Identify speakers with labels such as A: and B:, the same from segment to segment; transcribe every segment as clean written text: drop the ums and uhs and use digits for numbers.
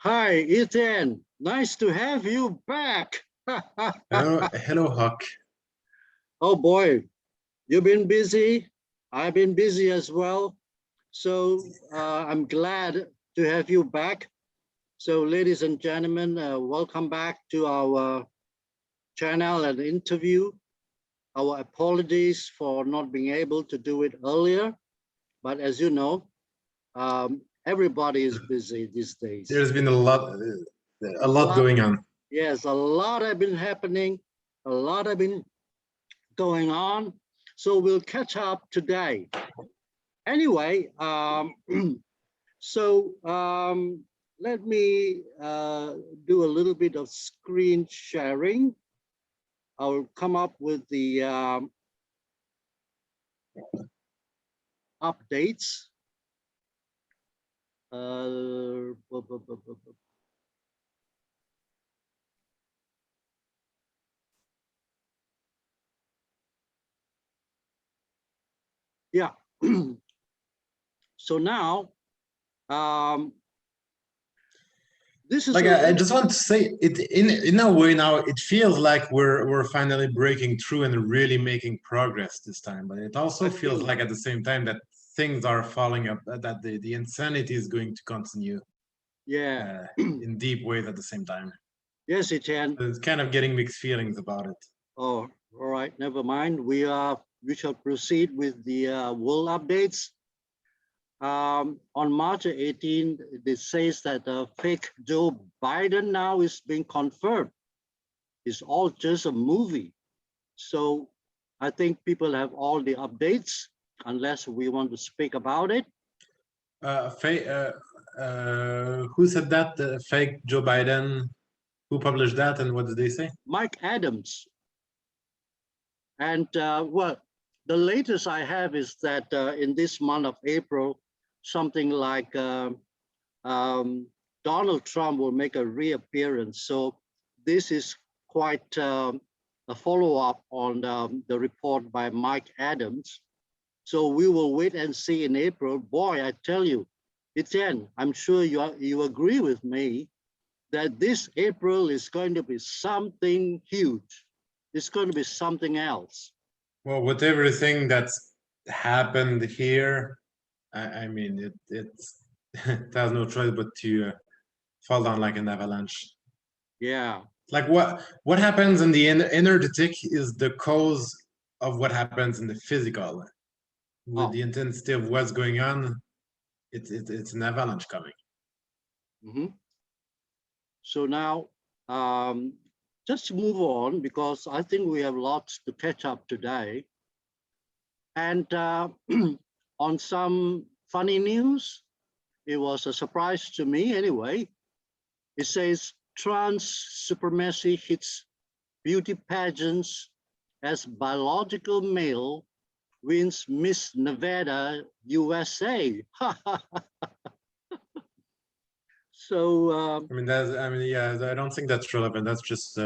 A: Hi, Etienne. Nice to have you back.
B: Hello, Hock.
A: Oh boy, you've been busy. I've been busy as well. So I'm glad to have you back. So, ladies and gentlemen, welcome back to our channel and interview. Our apologies for not being able to do it earlier. But as you know, everybody is busy these days.
B: There's been a lot going on.
A: Yes, a lot have been happening. A lot have been going on. So we'll catch up today. Anyway, let me do a little bit of screen sharing. I'll come up with the updates. Yeah. So now, this is
B: like I just want to say it in a way now it feels like we're finally breaking through and really making progress this time, but it also feels like at the same time that things are falling up, that the insanity is going to continue.
A: Yeah.
B: In deep ways at the same time.
A: Yes, Etienne.
B: It's kind of getting mixed feelings about it.
A: Oh, all right, never mind. We shall proceed with the world updates. On March 18th, it says that fake Joe Biden now is being confirmed. It's all just a movie. So I think people have all the updates, unless we want to speak about it.
B: Who said that? Fake Joe Biden? Who published that and what did they say?
A: Mike Adams. And well, the latest I have is that in this month of April, something like Donald Trump will make a reappearance. So this is quite a follow-up on the report by Mike Adams. So we will wait and see in April. Boy, I tell you, Etienne, I'm sure you agree with me that this April is going to be something huge. It's going to be something else.
B: Well, with everything that's happened here, I mean, it has no choice but to fall down like an avalanche.
A: Yeah.
B: Like what happens in the energetic is the cause of what happens in the physical. With the intensity of what's going on, it's an avalanche coming.
A: So now, just to move on, because I think we have lots to catch up today. And on some funny news, it was a surprise to me anyway. It says trans supremacy hits beauty pageants as biological male wins Miss Nevada, USA. So
B: I mean, yeah, I don't think that's relevant. That's just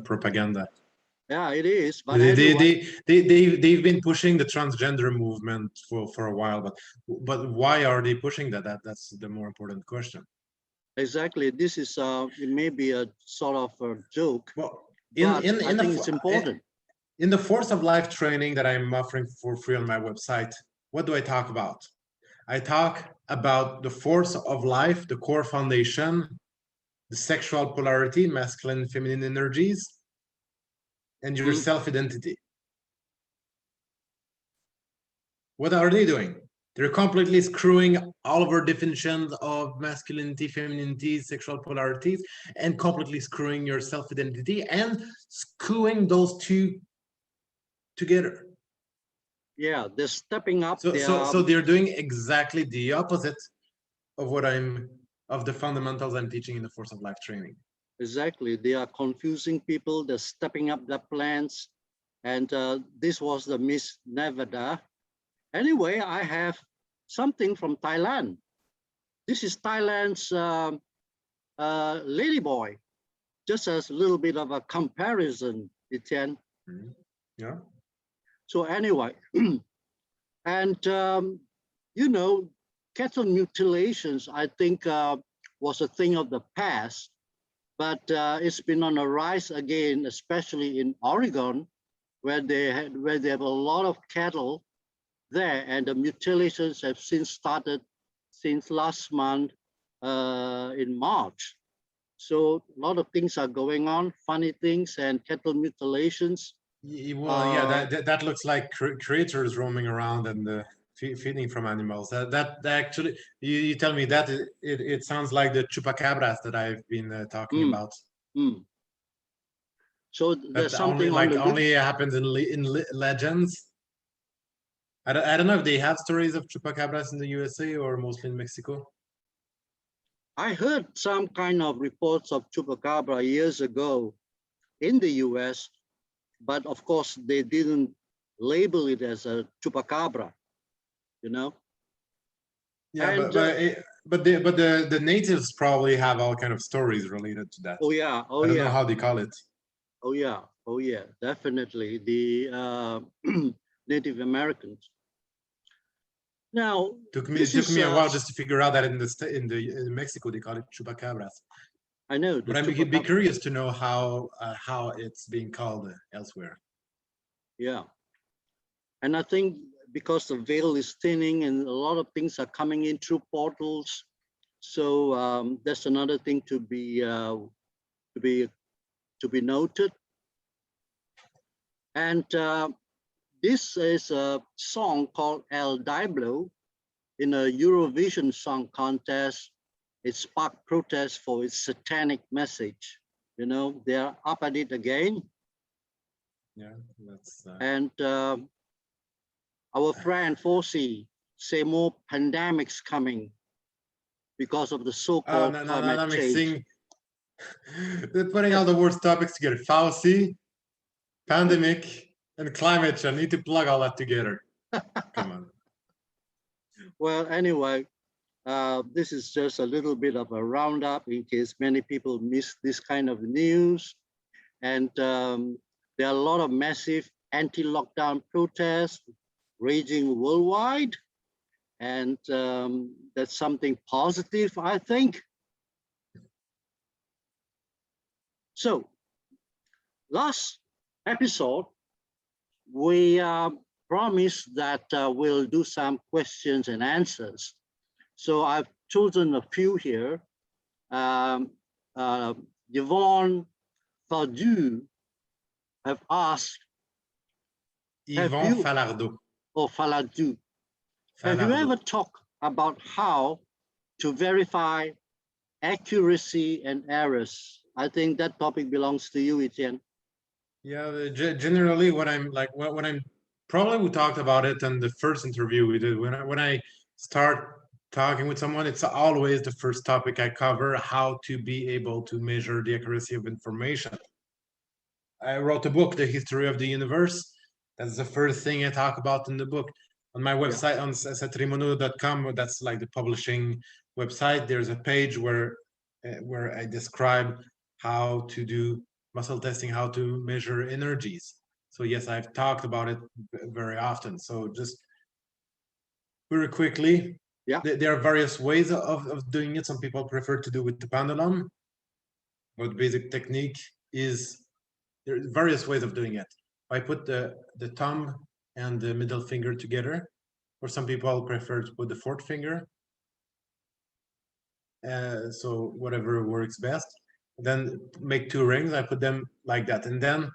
B: propaganda.
A: Yeah, it is. But
B: they've been pushing the transgender movement for a while, but why are they pushing that? That's the more important question.
A: Exactly. This is it may be a sort of a joke.
B: Well,
A: I think it's important.
B: In the Force of Life training that I'm offering for free on my website, what do I talk about? I talk about the force of life, the core foundation, the sexual polarity, masculine and feminine energies, and your self-identity. What are they doing? They're completely screwing all of our definitions of masculinity, femininity, sexual polarities, and completely screwing your self-identity and screwing those two together.
A: Yeah, they're stepping up.
B: So they're doing exactly the opposite of of the fundamentals I'm teaching in the Force of Life training.
A: Exactly. They are confusing people. They're stepping up their plans. And this was the Miss Nevada. Anyway, I have something from Thailand. This is Thailand's ladyboy. Just as a little bit of a comparison, Etienne.
B: Yeah.
A: So anyway, and you know, cattle mutilations, I think was a thing of the past, but it's been on a rise again, especially in Oregon, where they have a lot of cattle there, and the mutilations have since started since last month in March. So a lot of things are going on, funny things and cattle mutilations.
B: Well, yeah, that looks like creatures roaming around and feeding from animals. That actually, you tell me that it sounds like the chupacabras that I've been talking about.
A: Mm. So there's
B: That only
A: something on the
B: only happens in legends. I don't know if they have stories of chupacabras in the USA or mostly in Mexico.
A: I heard some kind of reports of chupacabra years ago in the US, but of course they didn't label it as a chupacabra, you know.
B: Yeah,
A: And
B: but the natives probably have all kind of stories related to that.
A: oh yeah,
B: I don't know how they call it.
A: oh yeah, definitely the Native Americans. Now
B: It took me a while just to figure out that in Mexico they call it chupacabras.
A: I know,
B: but I'd be curious to know how it's being called elsewhere.
A: Yeah, and I think because the veil is thinning and a lot of things are coming in through portals, so that's another thing to be noted. And this is a song called El Diablo in a Eurovision Song Contest. It sparked protests for its satanic message. You know, they're up at it again.
B: Yeah, that's.
A: And our friend Fossey say more pandemics coming because of the so-called climate change.
B: They're putting all the worst topics together. Fauci, pandemic, and climate change. I need to plug all that together. Come on.
A: Well, anyway, this is just a little bit of a roundup in case many people miss this kind of news. And there are a lot of massive anti-lockdown protests raging worldwide. And that's something positive, I think. So last episode, we promised that we'll do some questions and answers. So I've chosen a few here. Yvonne Fardu have asked,
B: Yvonne Falardeau.
A: Oh, Falardu. Have you ever talked about how to verify accuracy and errors? I think that topic belongs to you, Etienne.
B: Yeah, generally when I'm probably we talked about it in the first interview we did. When I start talking with someone, it's always the first topic I cover, how to be able to measure the accuracy of information. I wrote a book, The History of the Universe. That's the first thing I talk about in the book. On my website, on satrimono.com, that's like the publishing website, there's a page where I describe how to do muscle testing, how to measure energies. So yes, I've talked about it very often. So just very quickly, there are various ways of doing it. Some people prefer to do with the pendulum, but basic technique is there are various ways of doing it. I put the thumb and the middle finger together, or some people prefer to put the fourth finger. So whatever works best. Then make two rings. I put them like that, and then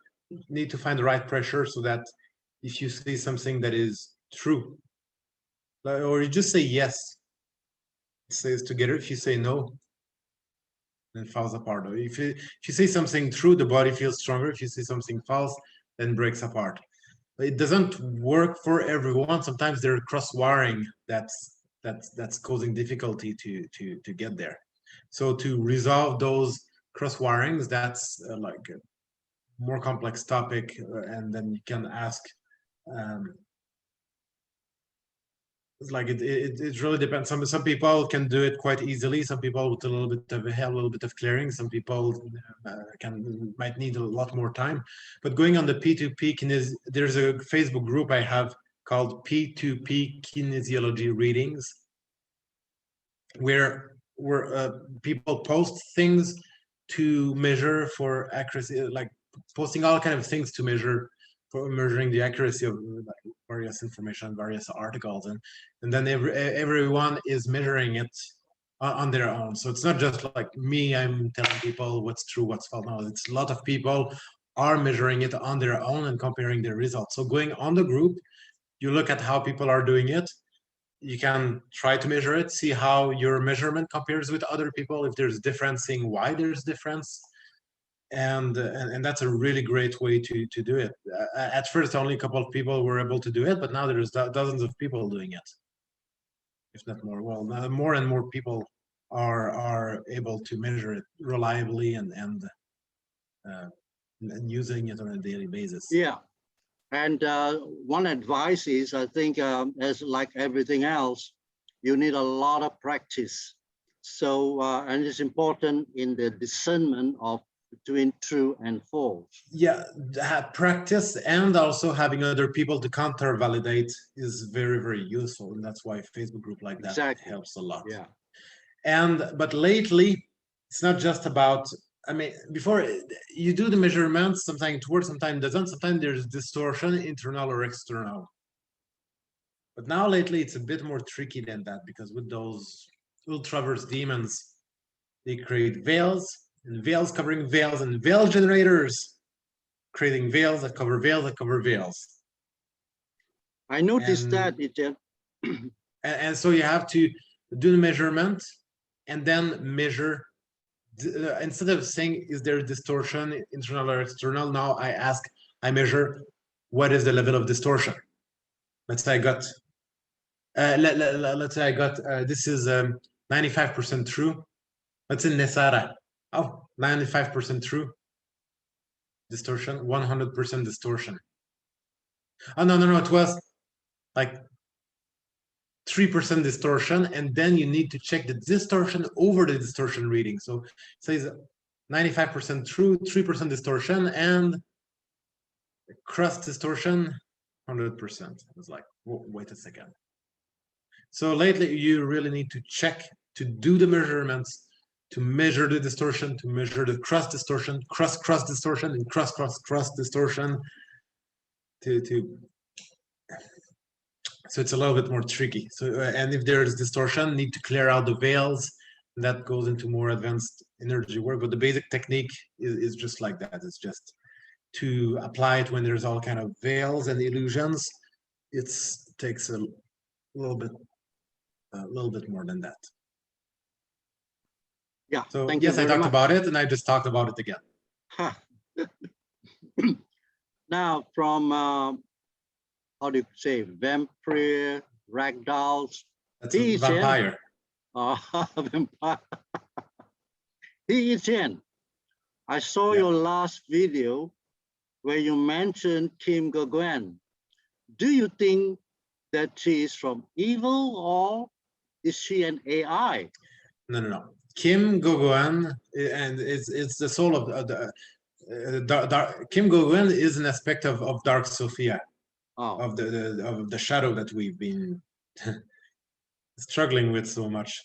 B: need to find the right pressure so that if you see something that is true, or you just say yes, it stays together. If you say no, then it falls apart. Or if you say something true, the body feels stronger. If you say something false, then breaks apart. It doesn't work for everyone. Sometimes there are cross wiring that's causing difficulty to get there. So to resolve those cross wirings, that's like a more complex topic, and then you can ask. It's like it really depends. Some people can do it quite easily. Some people with a little bit of help, a little bit of clearing. Some people might need a lot more time. But going on the P2P there's a Facebook group I have called P2P Kinesiology Readings, where where people post things to measure for accuracy, like posting all kind of things to measure for measuring the accuracy of like, various information, various articles, and then everyone is measuring it on their own. So it's not just like me, I'm telling people what's true, what's false. No, it's a lot of people are measuring it on their own and comparing their results. So going on the group, you look at how people are doing it. You can try to measure it, see how your measurement compares with other people, if there's difference, seeing why there's difference. And that's a really great way to do it. At first, only a couple of people were able to do it, but now there's dozens of people doing it, if not more. Well, more and more people are able to measure it reliably and using it on a daily basis.
A: Yeah. And one advice is, I think, as like everything else, you need a lot of practice. So, and it's important in the discernment of between true and false.
B: Yeah, practice and also having other people to counter validate is very, very useful. And that's why a Facebook group like that
A: Exactly.
B: helps a lot.
A: Yeah.
B: But lately, it's not just about, I mean, before you do the measurements, sometimes it works, sometimes it doesn't, sometimes there's distortion, internal or external. But now lately, it's a bit more tricky than that, because with those ultraverse demons, they create veils, and veils covering veils, and veil generators creating veils that cover veils that cover veils.
A: I noticed that, Etienne.
B: And so you have to do the measurement and then measure. Instead of saying, is there distortion, internal or external? Now I measure what is the level of distortion. Let's say I got, let's say I got, this is 95% true. Let's say Nesara. Oh, 95% true. Distortion, 100% distortion. Oh, no, it was like 3% distortion, and then you need to check the distortion over the distortion reading. So it says 95% true, 3% distortion, and cross distortion 100%. It's like, wait a second. So lately you really need to check, to do the measurements, to measure the distortion, to measure the cross distortion, cross distortion, and cross distortion. So it's a little bit more tricky. So and if there's distortion, need to clear out the veils. That goes into more advanced energy work. But the basic technique is just like that. It's just to apply it when there's all kind of veils and illusions. It takes a little bit more than that.
A: Yeah.
B: So
A: thank
B: yes,
A: you
B: I talked
A: much.
B: about it, and I just talked about it again.
A: Now, from how do you say, vampire, ragdolls?
B: That's a vampire.
A: Vampire. Hey, Etienne, I saw your last video where you mentioned Kim Go-Gwen. Do you think that she is from evil, or is she an AI?
B: No. Kim Go-Gwen, and it's the soul of the Kim Go-Gwen is an aspect of Dark Sophia, of the shadow that we've been struggling with so much.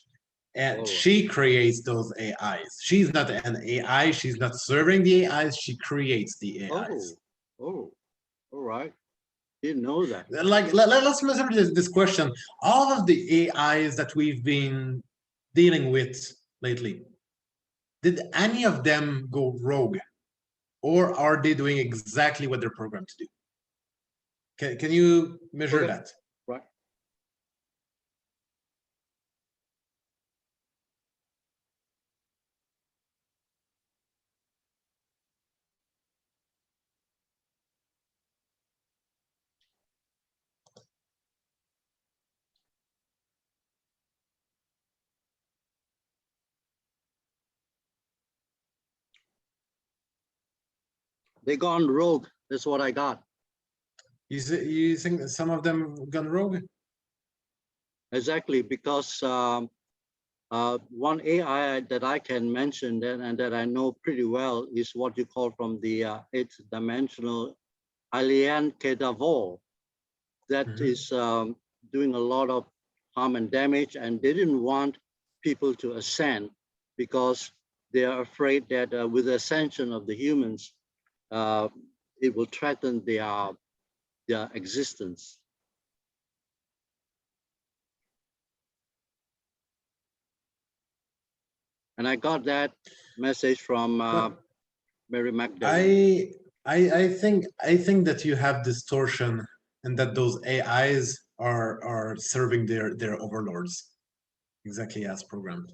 B: And she creates those AIs. She's not an AI. She's not serving the AIs. She creates the AIs.
A: All right. Didn't know that.
B: Like, let's measure this question. All of the AIs that we've been dealing with lately, did any of them go rogue? Or are they doing exactly what they're programmed to do? Can you measure that?
A: Right. They gone rogue. That's what I got.
B: You think some of them gone rogue?
A: Exactly, because one AI that I can mention and that I know pretty well is what you call from the eighth dimensional alien Kedavor. That is doing a lot of harm and damage, and they didn't want people to ascend because they are afraid that with the ascension of the humans, it will threaten their existence. And I got that message from Mary Magdalene.
B: I think that you have distortion and that those AIs are serving their overlords exactly as programmed.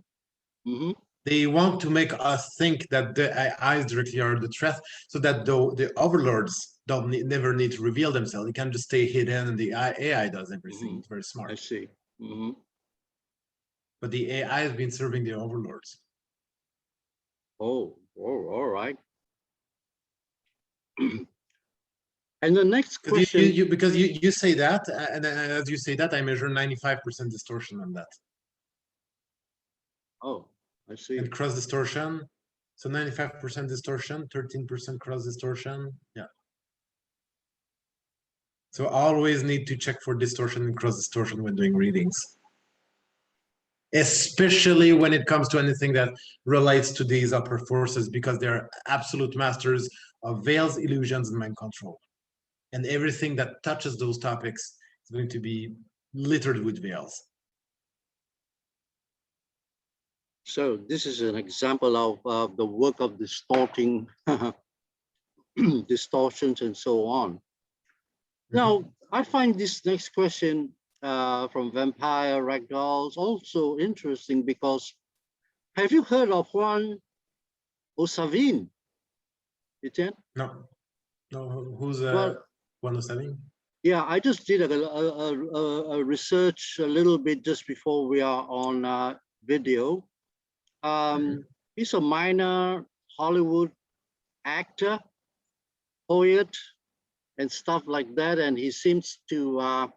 A: Mm-hmm.
B: They want to make us think that the AIs directly are the threat, so that the overlords never need to reveal themselves. They can just stay hidden, and the AI does everything.
A: Mm-hmm.
B: It's very smart.
A: I see. Mm-hmm.
B: But the AI has been serving the overlords.
A: Oh, all right. And the next question,
B: Because you say that, and as you say that, I measure 95% distortion on that.
A: oh, I see.
B: And cross distortion, so 95% distortion, 13% cross distortion. Yeah. So always need to check for distortion and cross distortion when doing readings, especially when it comes to anything that relates to these upper forces, because they're absolute masters of veils, illusions, and mind control. And everything that touches those topics is going to be littered with veils.
A: So this is an example of the work of distorting distortions and so on. Now, I find this next question from Vampire Ragdolls also interesting because have you heard of Juan Osavin, Etienne?
B: No, who's
A: Well,
B: 107?
A: yeah, I just did a research a little bit just before we are on video. He's a minor Hollywood actor, poet, and stuff like that, and he seems to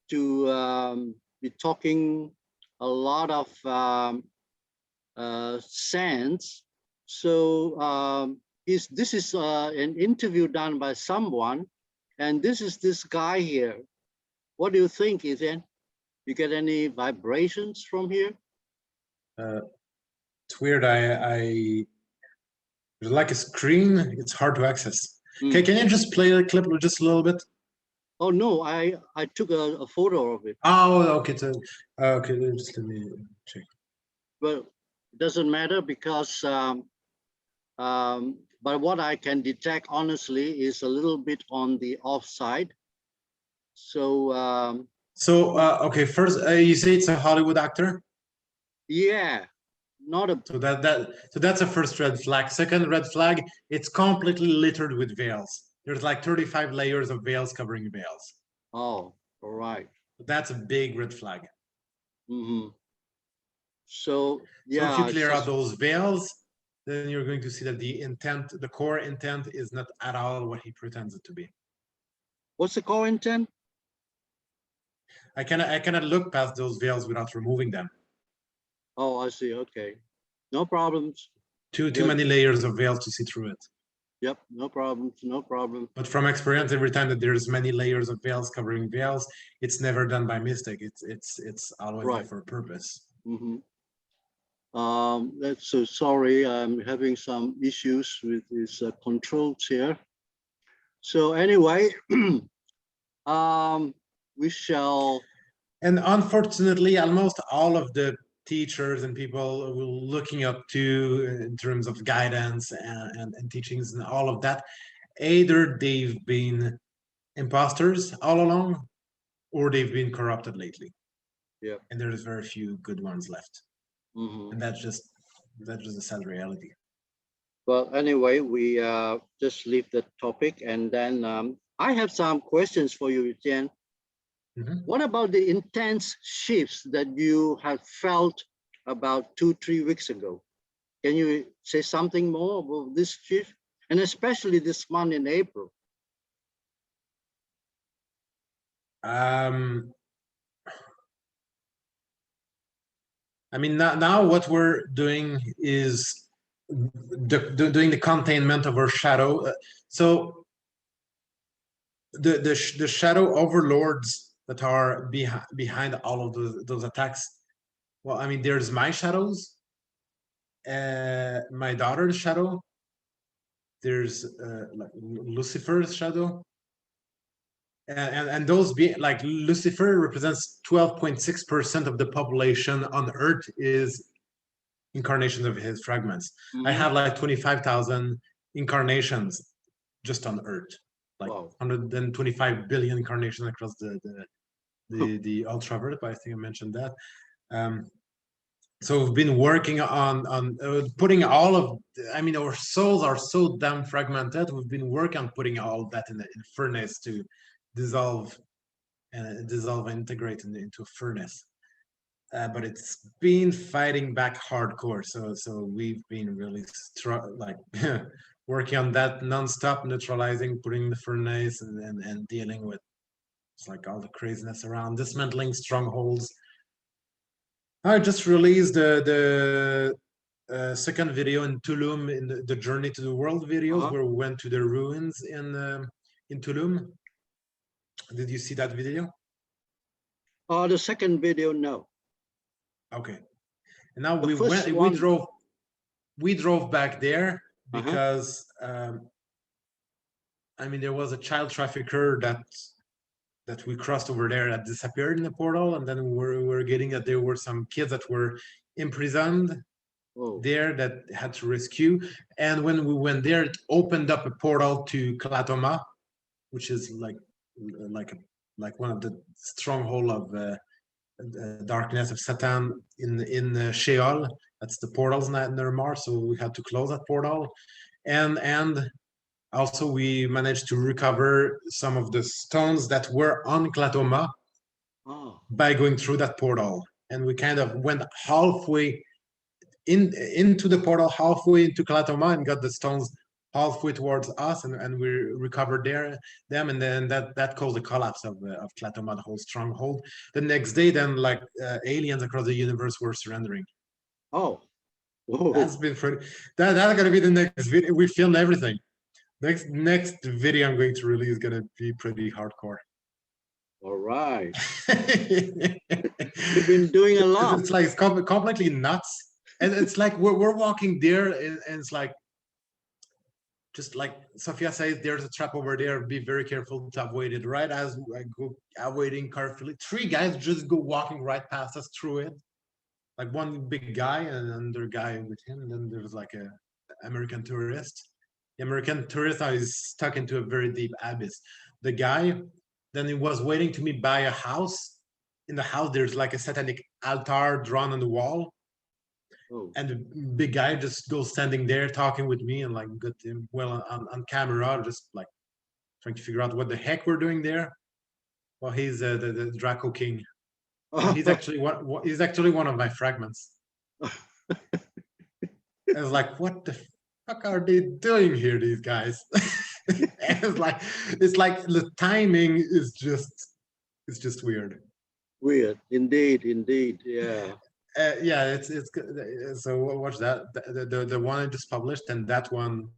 A: be talking a lot of sense. So this is an interview done by someone, and this is this guy here. What do you think, Etienne? You get any vibrations from here?
B: It's weird. I there's like a screen. It's hard to access. Okay, can you just play the clip just a little bit?
A: Oh no, I took a photo of it.
B: Oh, okay. So, okay, just let me check.
A: Well, it doesn't matter because but what I can detect honestly is a little bit on the offside. So
B: okay, first you say it's a Hollywood actor.
A: yeah, not a.
B: So that's a first red flag. Second red flag, it's completely littered with veils. There's like 35 layers of veils covering veils.
A: Oh, all right.
B: That's a big red flag.
A: Mm-hmm. So yeah,
B: so if you clear out those veils, then you're going to see that the intent, the core intent, is not at all what he pretends it to be.
A: What's the core intent?
B: I cannot look past those veils without removing them.
A: Oh, I see. Okay, no problems.
B: Too many layers of veils to see through it.
A: Yep, no problems, no problem.
B: But from experience, every time that there's many layers of veils covering veils, it's never done by mistake. It's always
A: Right.
B: there for a purpose.
A: Mm-hmm. That's so sorry. I'm having some issues with these controls here. So anyway, we shall.
B: And unfortunately, almost all of the teachers and people we're looking up to in terms of guidance and teachings and all of that, either they've been imposters all along, or they've been corrupted lately.
A: Yeah.
B: And there's very few good ones left.
A: Mm-hmm.
B: And that's just a sad reality.
A: Well, anyway, we just leave the topic, and then I have some questions for you, Etienne. Mm-hmm. What about the intense shifts that you have felt about 2-3 weeks ago? Can you say something more about this shift, and especially this month in April?
B: I mean, now what we're doing is doing the containment of our shadow. So the shadow overlords that are behind all of those attacks, well, I mean, there's my shadows, my daughter's shadow, there's like Lucifer's shadow, and those be like Lucifer represents 12.6% of the population on Earth is incarnations of his fragments. I have like 25,000 incarnations just on Earth, like 125 billion incarnations across the ultraviolet. But I think I mentioned that. So we've been working on putting all of, I mean, our souls are so damn fragmented. We've been working on putting all that in a furnace to dissolve and integrate into a furnace. But it's been fighting back hardcore. So we've been really working on that nonstop, neutralizing, putting in the furnace, and dealing with it's like all the craziness around dismantling strongholds. I just released the second video in Tulum in the Journey to the World videos, where we went to the ruins in Tulum. Did you see that video?
A: The second video, no.
B: Okay. And now we drove back there because I mean, there was a child trafficker that we crossed over there that disappeared in the portal, and then we're getting that there were some kids that were imprisoned there that had to rescue. And when we went there, it opened up a portal to Kalatoma, which is like one of the stronghold of darkness of Satan in Sheol. That's the portals near Mars, so we had to close that portal. And also we managed to recover some of the stones that were on Klatoma by going through that portal. And we kind of went halfway into the portal, halfway into Klatoma, and got the stones halfway towards us, and we recovered them, and then that caused the collapse of Klatoma, the whole stronghold. The next day, then like aliens across the universe were surrendering.
A: Whoa.
B: That's been pretty. That's gonna be the next video. We filmed everything. Next video I'm going to release is gonna be pretty hardcore.
A: All right. You've been doing a lot.
B: It's like it's completely nuts, and it's like we're walking there, and it's like, just like Sophia says, there's a trap over there. Be very careful to avoid it. Right as I go avoiding carefully, 3 guys just go walking right past us through it. Like one big guy and another guy with him, and then there's like a American tourist. The American tourist is stuck into a very deep abyss. The guy, then he was waiting to me by a house. In the house, there's like a satanic altar drawn on the wall. And the big guy just goes standing there talking with me, and like got him well on camera, just like trying to figure out what the heck we're doing there. Well, he's the Draco King. He's actually one of my fragments. I was like, what the fuck are they doing here, these guys? it's like the timing is just weird.
A: Weird, indeed, yeah.
B: Yeah, it's so watch that the one I just published, and that one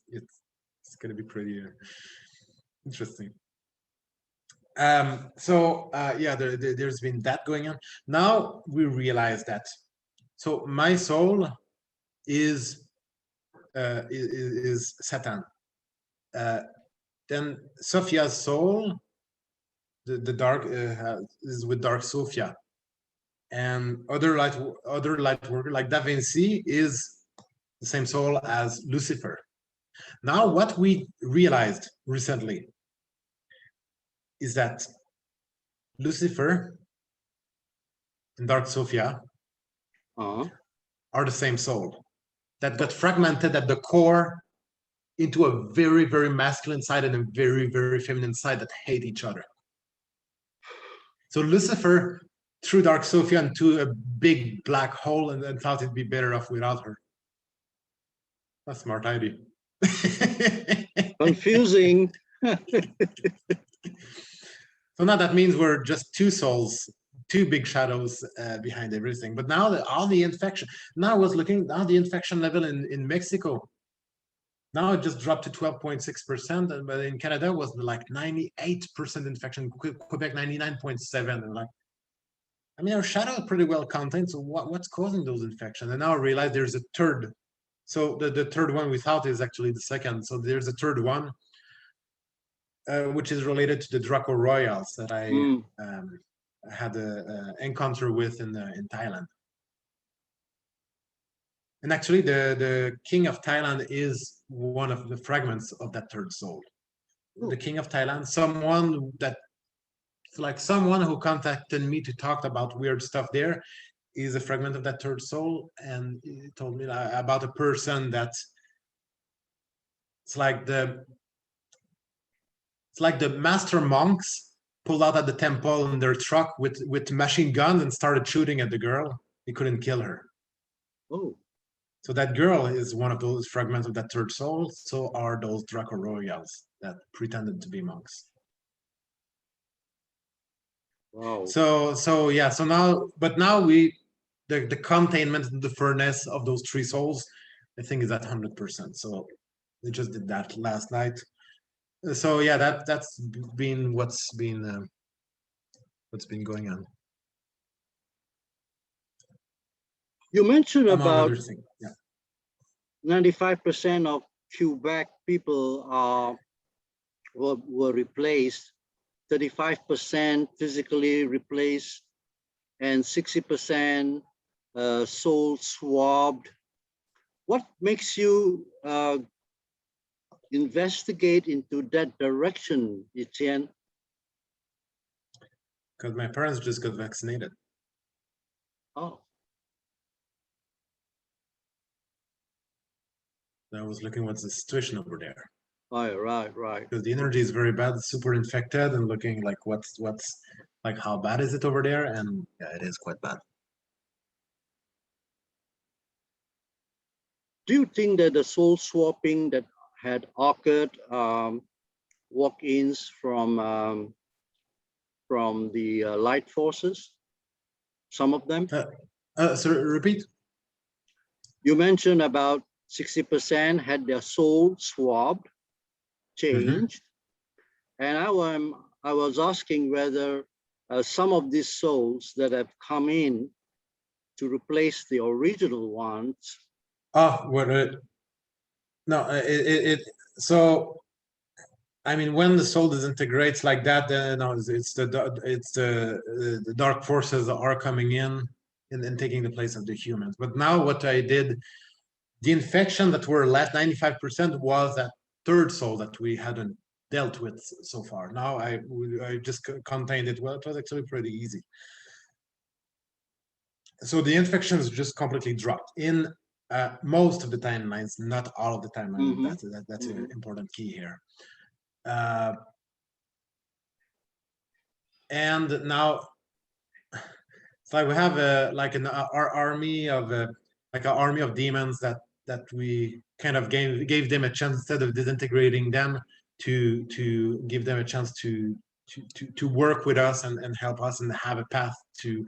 B: it's gonna be pretty interesting. So yeah, there's been that going on. Now we realize that. So my soul is Satan. Then Sophia's soul, the dark is with Dark Sophia, and other light worker like Da Vinci is the same soul as Lucifer. Now what we realized recently is that Lucifer and Dark Sophia are the same soul that got fragmented at the core into a very, very masculine side and a very, very feminine side that hate each other. So Lucifer threw Dark Sophia into a big black hole and thought it'd be better off without her. That's a smart idea.
A: Confusing.
B: So now that means we're just 2 souls, 2 big shadows behind everything. But now all the infection, now I was looking, now the infection level in Mexico, now it just dropped to 12.6%, but in Canada it was like 98% infection, Quebec 99.7%, and like, I mean, our shadow is pretty well contained. So what's causing those infections? And now I realize there's a third. So the third one we thought is actually the second. So there's a third one, which is related to the Draco Royals that I had an encounter with in Thailand. And actually, the king of Thailand is one of the fragments of that third soul. The king of Thailand, someone who contacted me to talk about weird stuff there, is a fragment of that third soul, and he told me about a person that it's like the master monks pulled out at the temple in their truck with machine guns and started shooting at the girl. He couldn't kill her.
A: Oh.
B: So that girl is one of those fragments of that third soul. So are those Draco Royals that pretended to be monks.
A: Wow.
B: So yeah. So now the containment, the furnace of those three souls, I think is at 100%. So we just did that last night. So yeah, that's been what's been going on.
A: You mentioned about 95% of Quebec people were replaced, 35% physically replaced, and 60% soul swabbed. What makes you investigate into that direction, Etienne?
B: Because my parents just got vaccinated.
A: Oh.
B: I was looking what's the situation over there.
A: Right.
B: Because the energy is very bad, super infected, and looking like what's like how bad is it over there? And yeah, it is quite bad.
A: Do you think that the soul swapping that had occurred, walk-ins from the light forces, some of them?
B: So repeat.
A: You mentioned about 60% had their soul swabbed, changed, and I was asking whether some of these souls that have come in to replace the original ones.
B: So I mean, when the soul disintegrates like that, then it's the dark forces that are coming in and taking the place of the humans. But now what I did, the infection that were left 95% was that third soul that we hadn't dealt with so far. Now I just contained it. Well, it was actually pretty easy. So the infections just completely dropped in most of the timelines, not all of the timelines. That's an important key here. And now it's like we have our army of like an army of demons that we kind of gave them a chance, instead of disintegrating them, to give them a chance to work with us and help us and have a path to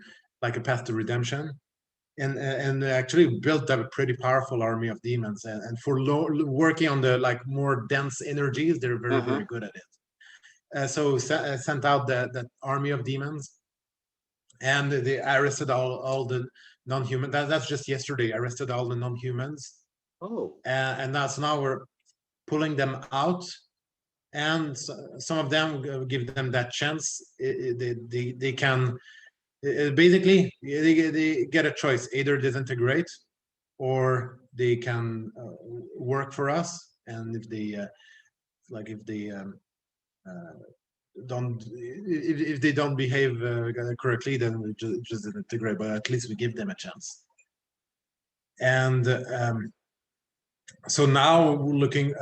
B: redemption. And actually built up a pretty powerful army of demons, and for working on the more dense energies, they're very good at it. So sent out that army of demons, and they arrested all the non-human. That's just yesterday. Arrested all the non-humans.
A: Oh.
B: And that's now we're pulling them out, and some of them give them that chance. They can basically they get a choice: either disintegrate, or they can work for us. And if they if they don't behave correctly, then we just disintegrate. But at least we give them a chance. And so now looking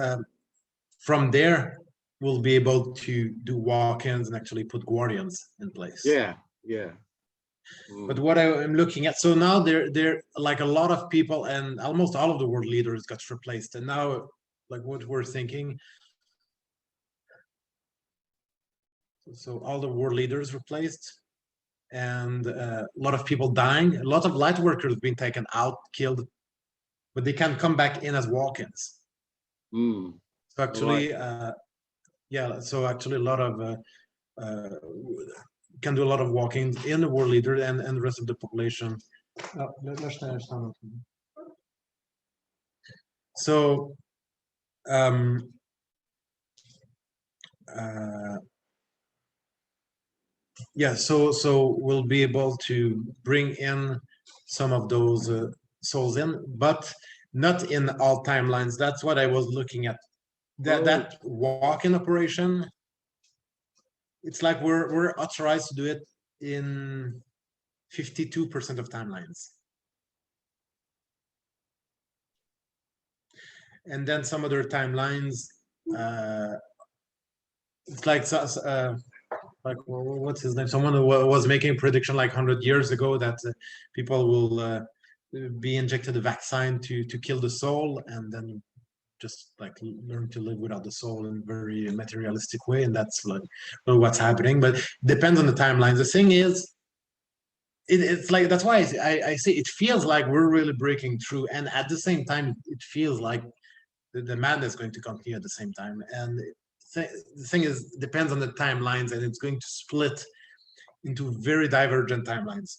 B: from there, we'll be able to do walk-ins and actually put guardians in place.
A: Yeah.
B: But what I'm looking at, so now they're like a lot of people, and almost all of the world leaders got replaced. And now, like what we're thinking, so all the world leaders replaced, and a lot of people dying. A lot of light workers being taken out, killed, but they can come back in as walk-ins. So actually, yeah. So actually, a lot of can do a lot of walking in the world leader and the rest of the population. So yeah, so we'll be able to bring in some of those souls in, but not in all timelines. That's what I was looking at. That walk-in operation, it's like we're authorized to do it in 52% of timelines. And then some other timelines, it's like what's his name? Someone who was making a prediction like 100 years ago that people will be injected a vaccine to kill the soul, and then just like learn to live without the soul in a very materialistic way, and that's like what's happening. But depends on the timelines. The thing is, it's like that's why I say it feels like we're really breaking through, and at the same time, it feels like the madness is going to continue at the same time. And the thing is, depends on the timelines, and it's going to split into very divergent timelines.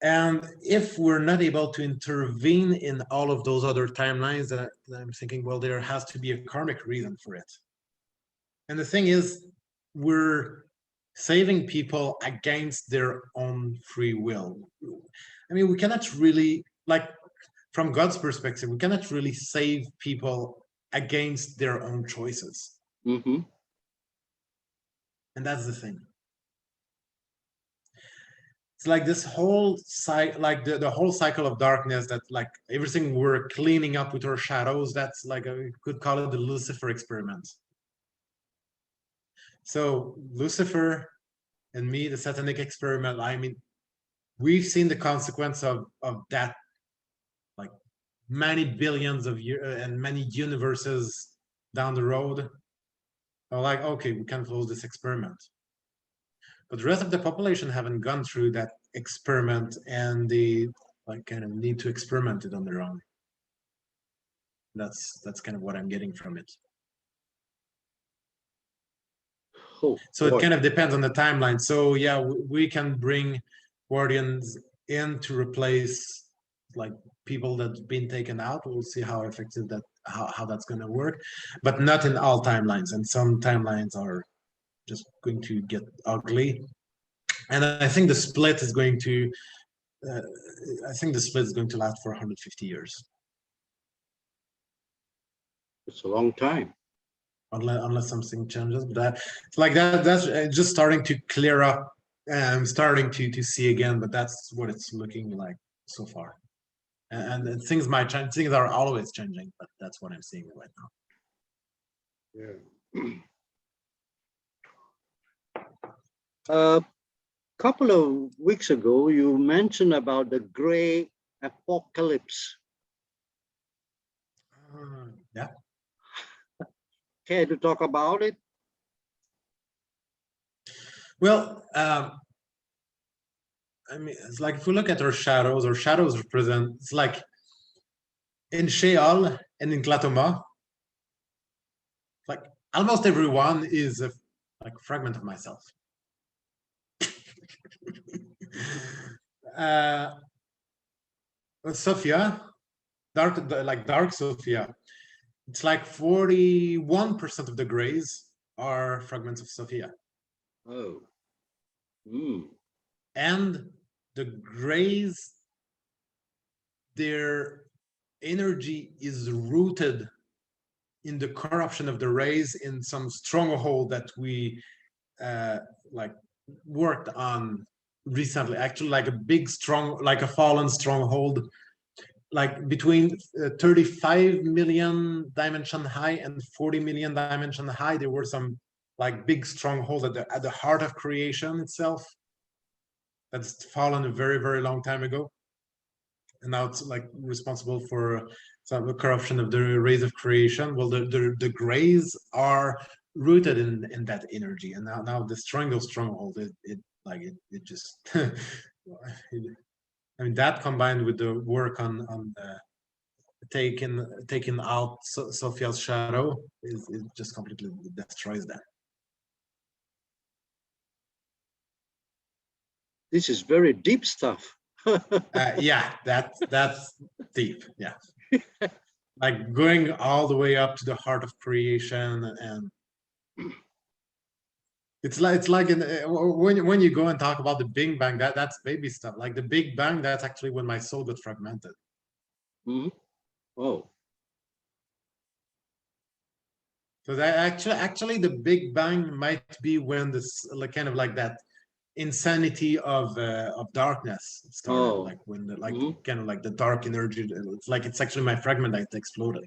B: And if we're not able to intervene in all of those other timelines, that I'm thinking, well, there has to be a karmic reason for it. And the thing is, we're saving people against their own free will. I mean, we cannot really, like, from God's perspective, we cannot really save people against their own choices.
A: Mm-hmm.
B: And that's the thing. It's like this whole cycle, like the whole cycle of darkness, that like everything we're cleaning up with our shadows, that's like we could call it the Lucifer experiment. So Lucifer and me, the satanic experiment, I mean, we've seen the consequence of that, like many billions of years and many universes down the road. Are like, okay, we can close this experiment. But the rest of the population haven't gone through that experiment, and they like kind of need to experiment it on their own. That's kind of what I'm getting from it.
A: Oh,
B: so
A: boy.
B: It kind of depends on the timeline. So yeah, we can bring guardians in to replace like people that's been taken out. We'll see how effective that how that's going to work, but not in all timelines. And some timelines are just going to get ugly. And I think the split is going to last for 150 years.
A: It's a long time.
B: Unless something changes. But it's like that's just starting to clear up. I'm starting to see again, but that's what it's looking like so far. And things might change. Things are always changing, but that's what I'm seeing right now.
A: Yeah. Couple of weeks ago, you mentioned about the gray apocalypse.
B: Yeah.
A: Care to talk about it?
B: Well, I mean, it's like if we look at our shadows represent, it's like in Sheol and in Klatoma, like almost everyone is like a fragment of myself. Sophia, dark Sophia, it's like 41% of the grays are fragments of Sophia.
A: Oh.
B: And the grays, their energy is rooted in the corruption of the rays, in some stronghold that we like worked on recently, actually, like a big like a fallen stronghold, like between 35 million dimension high and 40 million dimension high. There were some like big stronghold at the heart of creation itself that's fallen a very, very long time ago, and now it's like responsible for some corruption of the rays of creation. Well, the grays are rooted in that energy, and now destroying those strongholds, it just I mean, that combined with the work on taking out Sophia's shadow, it just completely destroys that.
A: This is very deep stuff.
B: Yeah, that's deep. Yeah, like going all the way up to the heart of creation, and it's like in, when you go and talk about the Big Bang, that's baby stuff. Like the Big Bang, that's actually when my soul got fragmented.
A: Mm-hmm. Oh.
B: So that actually the Big Bang might be when this like kind of like that insanity of darkness started,
A: Oh.
B: like when the, like
A: Mm-hmm.
B: kind of like the dark energy. It's like it's actually my fragment that exploded.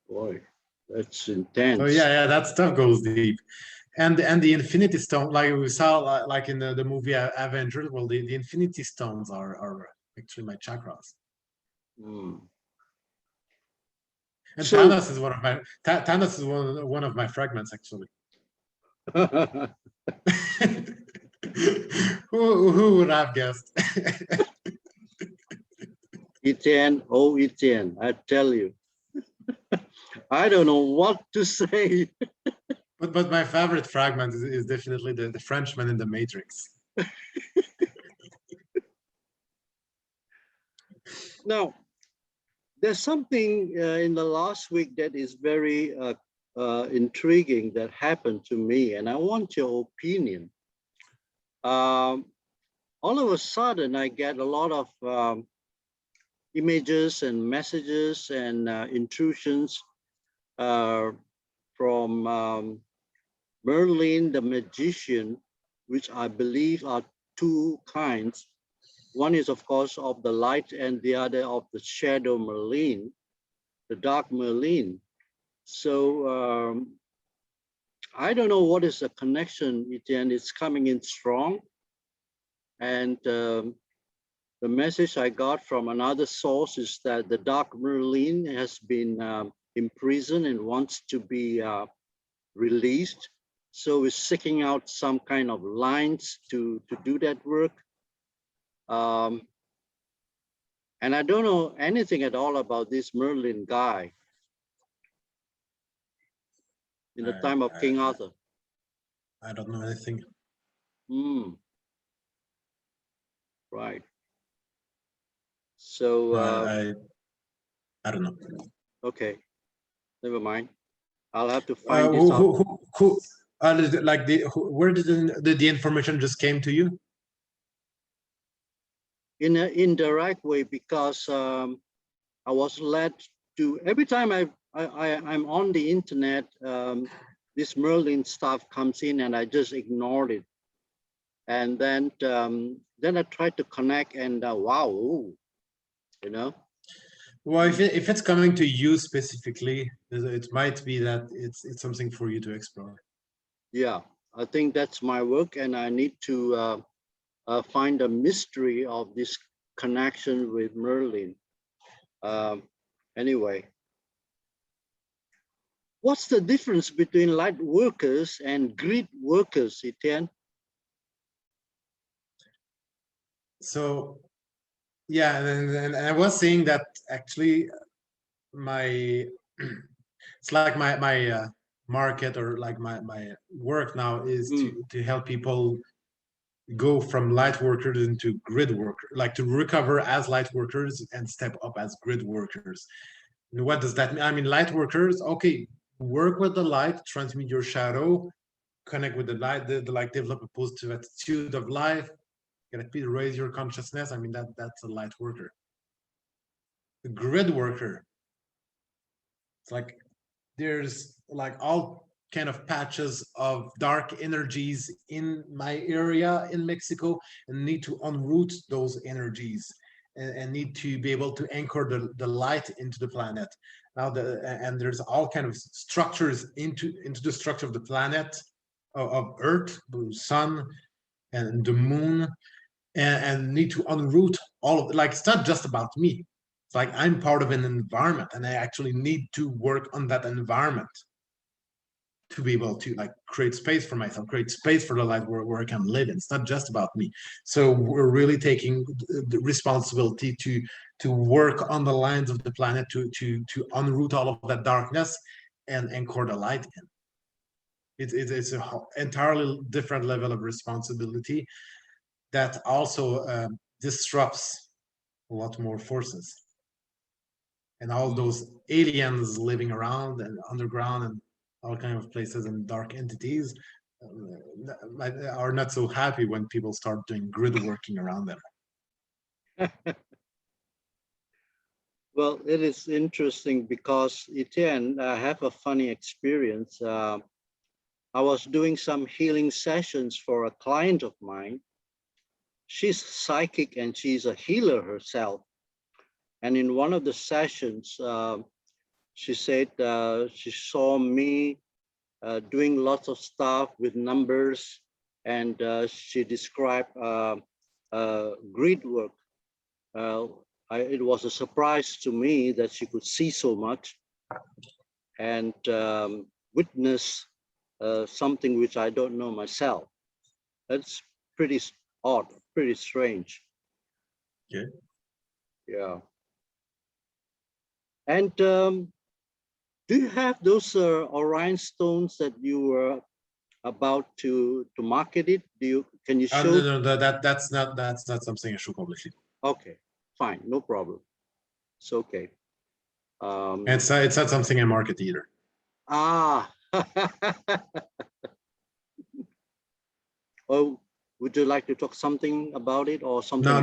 A: Boy, that's
B: So
A: intense.
B: yeah, that stuff goes deep. And the Infinity Stone, like we saw, like in the movie Avengers, well, the Infinity Stones are actually my chakras.
A: Mm.
B: And
A: So,
B: Thanos is one of my Thanos is one of my fragments actually. Who would have guessed?
A: Etienne, oh Etienne, I tell you, I don't know what to say.
B: But my favorite fragment is definitely the Frenchman in the Matrix.
A: Now, there's something in the last week that is very intriguing that happened to me, and I want your opinion. Um, all of a sudden, I get a lot of images and messages and intrusions uh, from Merlin the magician, which I believe are two kinds. One is, of course, of the light, and the other of the shadow Merlin, the dark Merlin. So I don't know what is the connection, Etienne. It's coming in strong. And the message I got from another source is that the dark Merlin has been imprisoned and wants to be released. So we're seeking out some kind of lines to do that work. And I don't know anything at all about this Merlin guy in the time of King Arthur.
B: I don't know anything.
A: Right. So,
B: I don't know.
A: okay, never mind. I'll have to find this out.
B: Who like where did the information just came to you?
A: In an indirect way, because I was led to, every time I'm on the internet, this Merlin stuff comes in and I just ignored it. And then I tried to connect and wow, you know.
B: Well, if it's coming to you specifically, it might be that it's something for you to explore.
A: Yeah, I think that's my work, and I need to find the mystery of this connection with Merlin. Anyway, what's the difference between light workers and grid workers, Etienne?
B: So yeah, and I was saying that actually my it's like my market, or like my work now is to help people go from light workers into grid workers, like to recover as light workers and step up as grid workers. And what does that mean? I mean, light workers, okay, work with the light, transmit your shadow, connect with the light, the like develop a positive attitude of life, raise your consciousness. I mean, that's a light worker. The grid worker, it's like there's like all kind of patches of dark energies in my area in Mexico, and need to unroot those energies, and need to be able to anchor the light into the planet. Now and there's all kind of structures into the structure of the planet, of Earth, the sun, and the moon, and need to unroot all of it. Like, it's not just about me. It's like I'm part of an environment, and I actually need to work on that environment to be able to like create space for myself, create space for the life where I can live in. It's not just about me. So we're really taking the responsibility to work on the lines of the planet, to unroot all of that darkness and anchor the light in. It's a entirely different level of responsibility that also disrupts a lot more forces. And all those aliens living around and underground and all kind of places and dark entities are not so happy when people start doing grid working around them.
A: Well, it is interesting because Etienne, I have a funny experience. I was doing some healing sessions for a client of mine. She's psychic and she's a healer herself. And in one of the sessions, she said she saw me doing lots of stuff with numbers, and she described grid work. It was a surprise to me that she could see so much and witness something which I don't know myself. That's pretty odd, pretty strange.
B: Yeah.
A: Yeah. And do you have those Orion stones that you were about to market it? Can you show?
B: No, that's not something I show publicly.
A: Okay, fine, no problem. It's okay.
B: It's not something I market either.
A: Ah. Oh, would you like to talk something about it or something?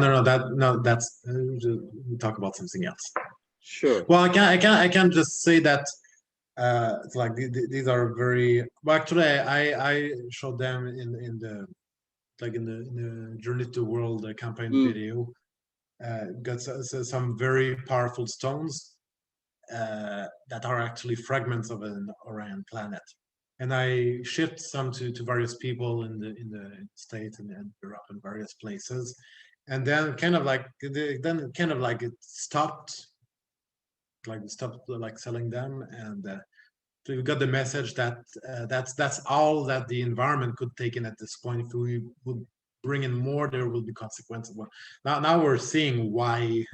B: That's we talk about something else.
A: Sure.
B: Well, I can't just say that it's like these are very well. Actually, I showed them in the Journey to the World campaign video. Got some very powerful stones that are actually fragments of an Orion planet, and I shipped some to various people in the States and Europe and various places, and then kind of like it stopped, like selling them, and so we got the message that that's all that the environment could take in at this point. If we would bring in more, there will be consequences. Well, now we're seeing why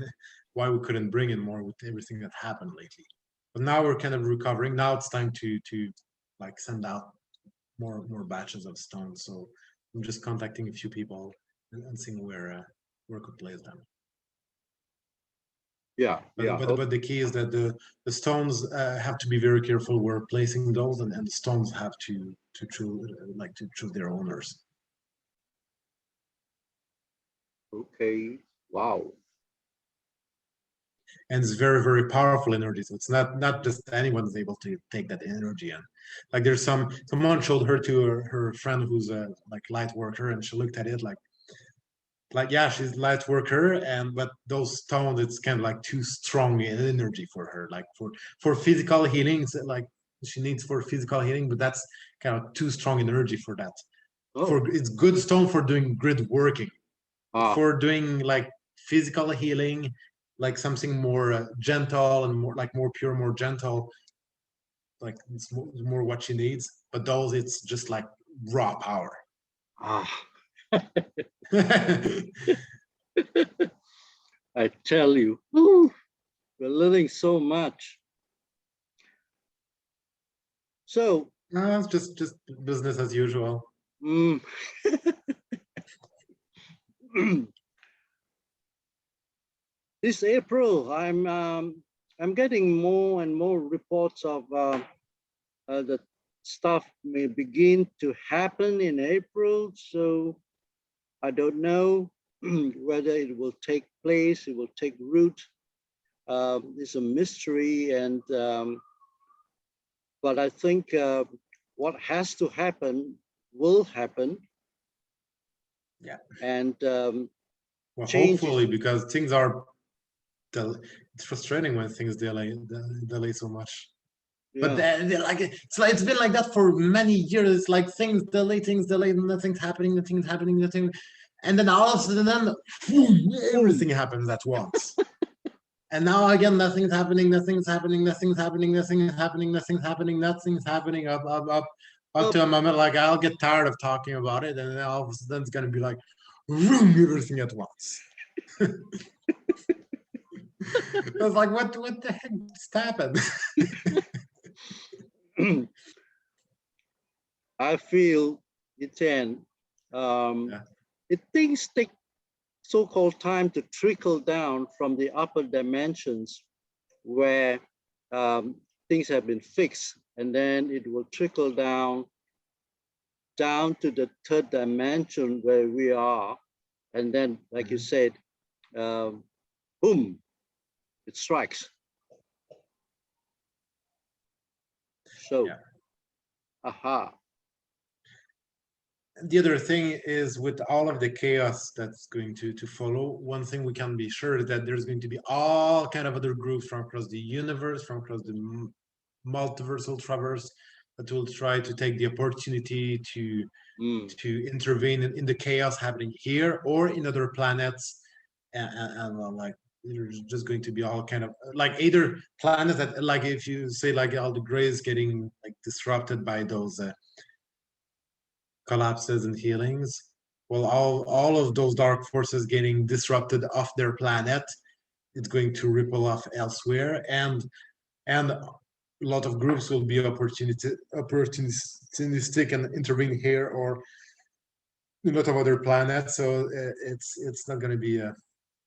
B: we couldn't bring in more with everything that happened lately. But now we're kind of recovering. Now it's time to like send out more batches of stones. So I'm just contacting a few people and seeing where could place them.
A: Yeah,
B: but the key is that the stones have to be very careful where placing those, and the stones have to choose their owners.
A: Okay. Wow.
B: And it's very, very powerful energy. So it's not just anyone's able to take that energy in. Like there's someone showed her to her friend who's a like light worker, and she looked at it like yeah, she's light worker, but those stones, it's kind of like too strong energy for her, like for physical healing, like she needs for physical healing, but that's kind of too strong energy for that.
A: Oh.
B: It's good stone for doing grid working, for doing like physical healing, like something more gentle and more pure, more gentle, like it's more what she needs. But those, it's just like raw power.
A: I tell you, we're learning so much. So
B: no, it's just business as usual.
A: This April, I'm getting more and more reports of that stuff may begin to happen in April. So I don't know whether it will take place, it will take root. It's a mystery, and but I think what has to happen will happen.
B: Yeah.
A: And
B: well, hopefully, because things are it's frustrating when things delay so much. Yeah. But like it's been like that for many years. It's like things delay, nothing's happening, nothing, and then all of a sudden, everything happens at once. And now again, nothing's happening, up to a moment like I'll get tired of talking about it, and then all of a sudden it's gonna be like, everything at once. I was like, what the heck just happened?
A: I feel, Etienne,
B: Yeah.
A: things take so-called time to trickle down from the upper dimensions where things have been fixed, and then it will trickle down to the third dimension where we are, and then, like you said, boom, it strikes. So,
B: Yeah.
A: aha.
B: The other thing is, with all of the chaos that's going to follow, one thing we can be sure is that there's going to be all kind of other groups from across the universe, from across the multiversal traverse, that will try to take the opportunity to intervene in the chaos happening here or in other planets, and like there's just going to be all kind of like either planets that, like if you say like all the grays getting like disrupted by those collapses and healings, well, all of those dark forces getting disrupted off their planet, it's going to ripple off elsewhere, and a lot of groups will be opportunistic and intervene here or a lot of other planets. So it's not going to be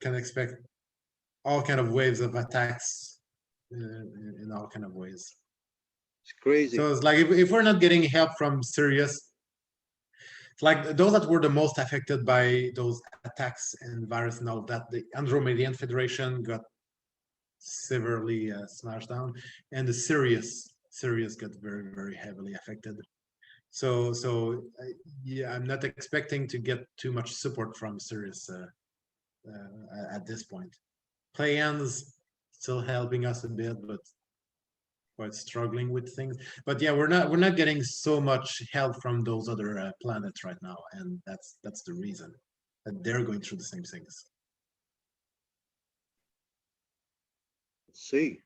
B: can expect all kind of waves of attacks in all kind of ways.
A: It's crazy.
B: So it's like if we're not getting help from Sirius, like those that were the most affected by those attacks and virus and all of that, the Andromedian Federation got severely smashed down, and the Sirius got very heavily affected. So yeah, I'm not expecting to get too much support from Sirius at this point. Plans still helping us a bit, but quite struggling with things. But yeah, we're not getting so much help from those other planets right now, and that's the reason that they're going through the same things.
A: Let's see.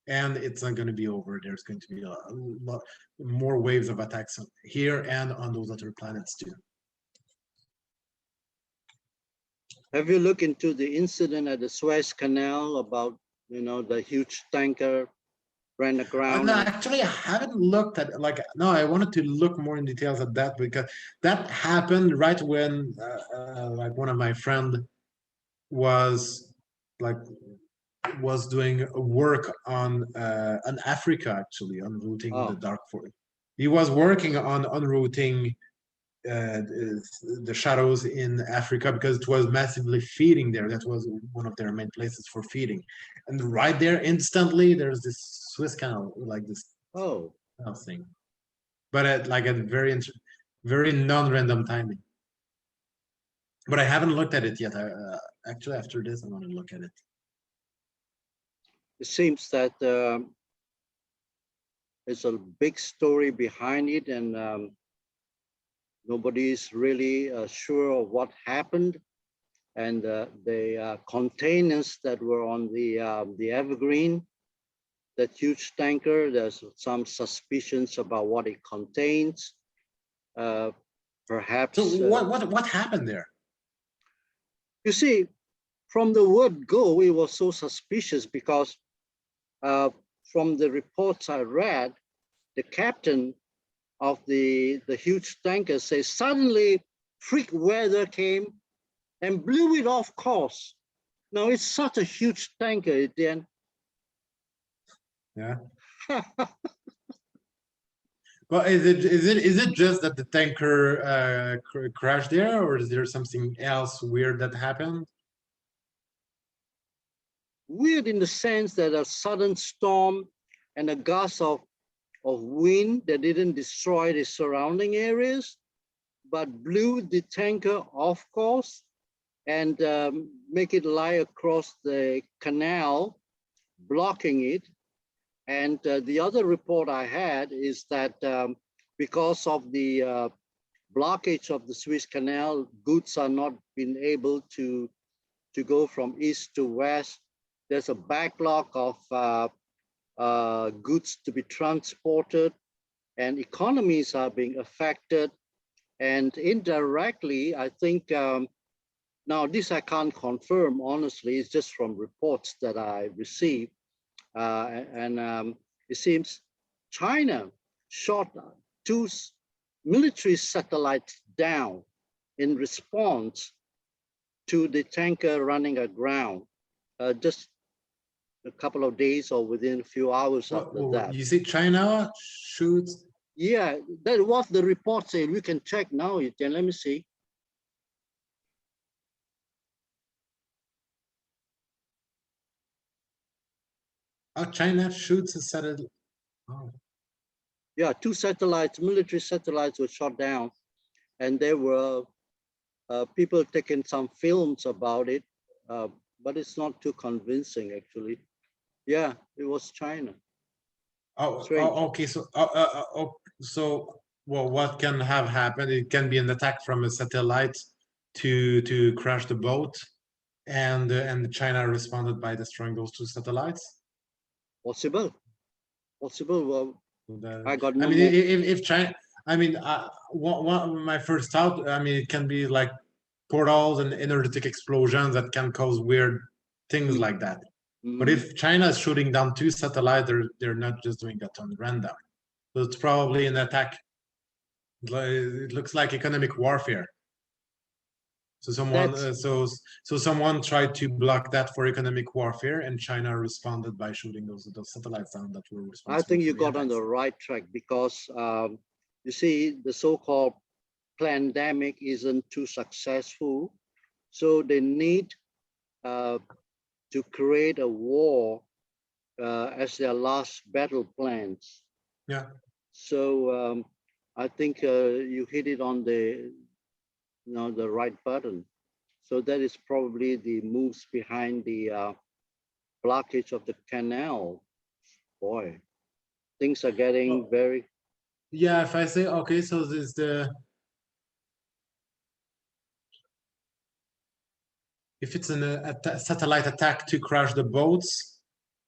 B: And it's not going to be over. There's going to be a lot more waves of attacks here and on those other planets too.
A: Have you looked into the incident at the Suez Canal about, the huge tanker ran aground?
B: No, actually, I haven't looked at like. No, I wanted to look more in details at that because that happened right when like one of my friend was like was doing work on Africa, actually unrooting the
A: Oh,
B: dark forest. He was working on unrooting the shadows in Africa because it was massively feeding there. That was one of their main places for feeding. And right there, instantly, there's this Swiss Canal, like this
A: oh,
B: kind of thing. But at like a very non-random timing. But I haven't looked at it yet. Actually, after this, I want to look at it.
A: it seems that there's a big story behind it, and nobody is really sure of what happened. And the containers that were on the Evergreen, that huge tanker, there's some suspicions about what it contains. Perhaps.
B: So what happened there?
A: You see, from the word go, it was so suspicious because from the reports I read, the captain of the huge tanker says suddenly freak weather came and blew it off course. Now it's such a huge tanker, Etienne.
B: Yeah. Well, is it just that the tanker crashed there, or is there something else weird that happened?
A: Weird in the sense that a sudden storm and a gust of wind that didn't destroy the surrounding areas, but blew the tanker off course and make it lie across the canal, blocking it. And the other report I had is that because of the blockage of the Suez Canal, goods are not being able to go from east to west. There's a backlog of goods to be transported, and economies are being affected. And indirectly, I think, now this I can't confirm, honestly, it's just from reports that I received. And it seems China shot two military satellites down in response to the tanker running aground, just a couple of days or within a few hours after that.
B: You see, China shoots.
A: Yeah, that was the report saying. We can check now, Etienne. Let me see.
B: Oh, China shoots a satellite. Oh.
A: Yeah, two satellites, military satellites were shot down, and there were people taking some films about it, but it's not too convincing, actually. Yeah, it was China.
B: Okay. So, well, what can have happened? It can be an attack from a satellite to crash the boat, and China responded by destroying those two satellites.
A: Possible. Well, I got
B: I
A: no
B: mean,
A: more.
B: if China, I mean, my first thought, I mean, it can be like portals and energetic explosions that can cause weird things like that. But if China is shooting down two satellites, they're not just doing that on random. So it's probably an attack. It looks like economic warfare. So someone tried to block that for economic warfare, and China responded by shooting those satellites down that were responsible.
A: I think you got on the right track because you see the so-called pandemic isn't too successful, so they need to create a war as their last battle plans.
B: Yeah.
A: So I think you hit it on the the right button. So that is probably the moves behind the blockage of the canal. Boy, things are getting very.
B: Yeah, if I say okay, so this if it's a satellite attack to crash the boats,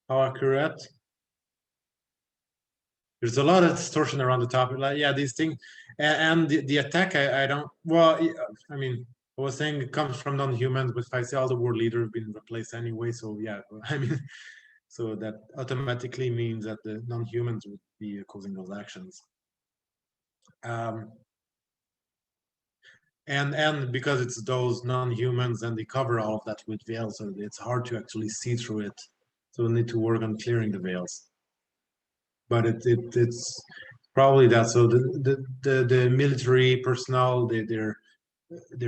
B: how accurate? There's a lot of distortion around the topic. Like, yeah, these things, and the attack, I don't. Well, I mean, I was saying it comes from non-humans, but if I say all the world leaders have been replaced anyway, so yeah, I mean, so that automatically means that the non-humans would be causing those actions. And because it's those non-humans and they cover all of that with veils, so it's hard to actually see through it. So we need to work on clearing the veils. But it's probably that. So the military personnel, they're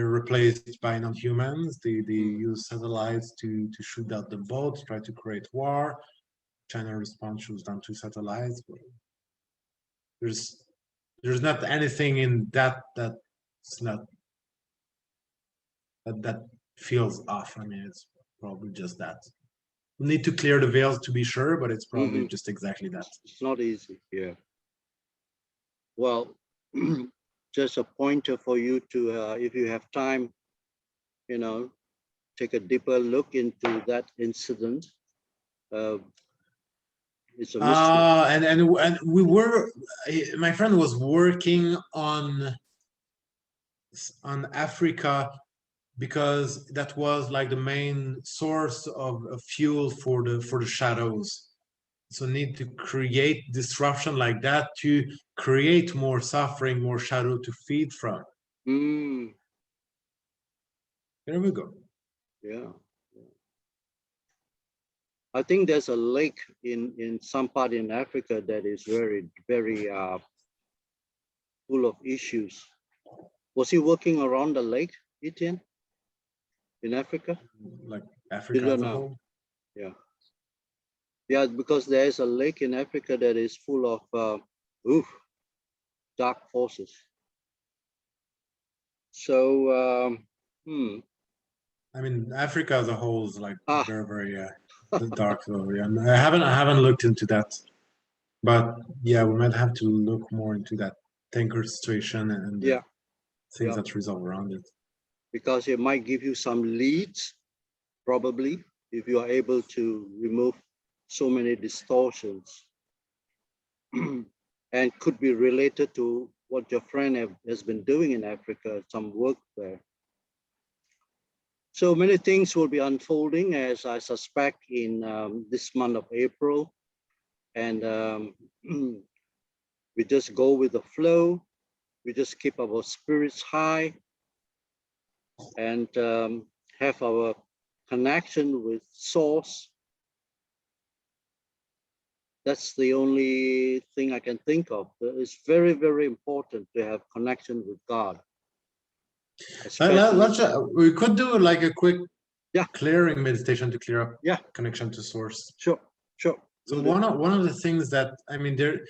B: replaced by non-humans. They use satellites to shoot out the boats, try to create war. China responds, shoots down two satellites. There's not anything in that's not that feels off. I mean, it's probably just that. We need to clear the veils to be sure, but it's probably just exactly that.
A: It's not easy, yeah. Well, just a pointer for you to, if you have time, take a deeper look into that incident. It's a mystery.
B: And we were, my friend was working on Africa because that was like the main source of fuel for the shadows. So need to create disruption like that to create more suffering, more shadow to feed from. There we go.
A: Yeah. I think there's a lake in some part in Africa that is very, very full of issues. Was he working around the lake, Etienne, in Africa?
B: Like Africa as a whole?
A: Yeah. Yeah, because there is a lake in Africa that is full of dark forces. So,
B: I mean, Africa as a whole is like very, very dark. So yeah, I haven't looked into that, but yeah, we might have to look more into that tanker situation and things that resolve around it.
A: Because it might give you some leads, probably, if you are able to remove so many distortions, and could be related to what your friend has been doing in Africa, some work there. So many things will be unfolding, as I suspect, in this month of April. And We just go with the flow. We just keep our spirits high and have our connection with Source. That's the only thing I can think of. It's very, very important to have connection with God.
B: We could do like a quick
A: yeah,
B: clearing meditation to clear up
A: yeah,
B: connection to Source.
A: Sure, sure.
B: So one of the things that, I mean, there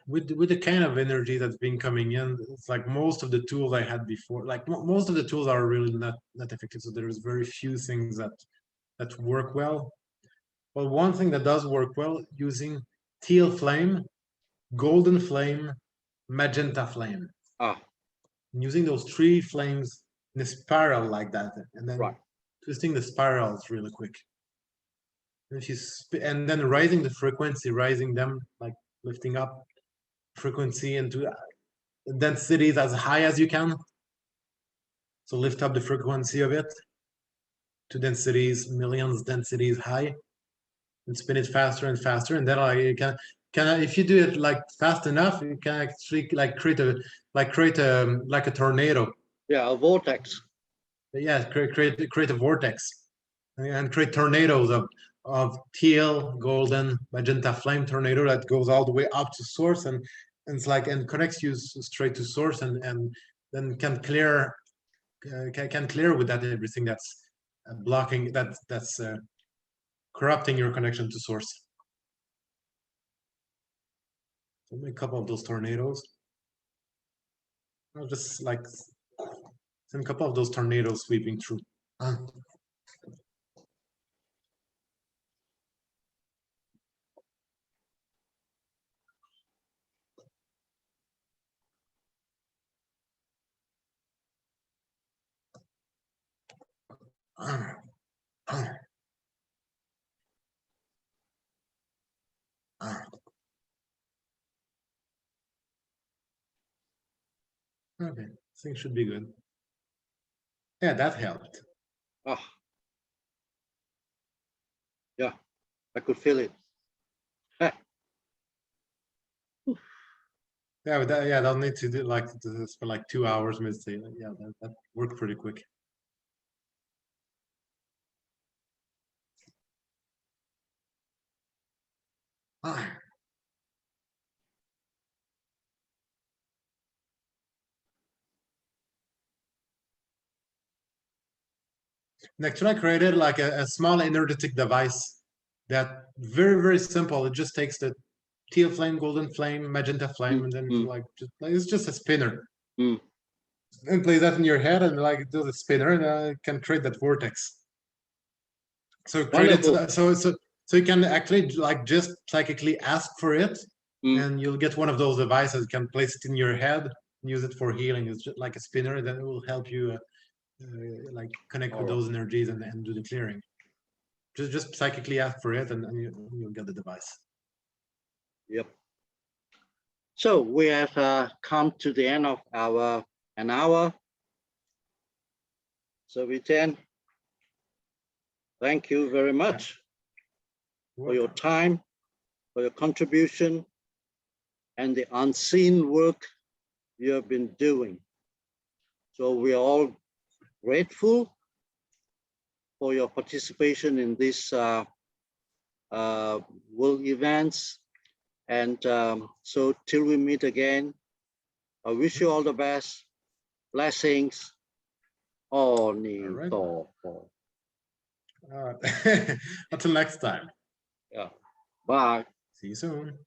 B: with the kind of energy that's been coming in, it's like most of the tools I had before, like most of the tools are really not effective. So there's very few things that work well. But one thing that does work well, using teal flame, golden flame, magenta flame. Using those three flames in a spiral like that, and then twisting the spirals really quick. And then raising the frequency, raising them, like lifting up frequency into densities as high as you can. So lift up the frequency of it to densities, millions densities high, and spin it faster and faster. And then you can if you do it like fast enough, you can actually like create a tornado.
A: Yeah, a vortex.
B: Yeah, create a vortex and create tornadoes of teal, golden, magenta flame tornado that goes all the way up to Source and it's like and connects you straight to Source and then can clear with that everything that's blocking that's corrupting your connection to Source. So make a couple of those tornadoes. I'll just like send a couple of those tornadoes sweeping through. Okay, things should be good. Yeah, that helped.
A: Yeah, I could feel it.
B: Yeah, they'll need to do like spend like 2 hours meditating. Yeah, that worked pretty quick. Next, I created like a small energetic device that very simple. It just takes the teal flame, golden flame, magenta flame, and then it's just a spinner. And play that in your head and like do the spinner and it can create that vortex. So so you can actually like just psychically ask for it and you'll get one of those devices. You can place it in your head, use it for healing. It's just like a spinner that will help you like connect with those energies and do the clearing. Just psychically ask for it and you'll get the device.
A: Yep. So we have come to the end of our an hour. So Etienne, thank you very much for your time, for your contribution, and the unseen work you have been doing. So we are all grateful for your participation in this world events. And so till we meet again, I wish you all the best. Blessings. All right.
B: Until next time.
A: Yeah. Bye.
B: See you soon.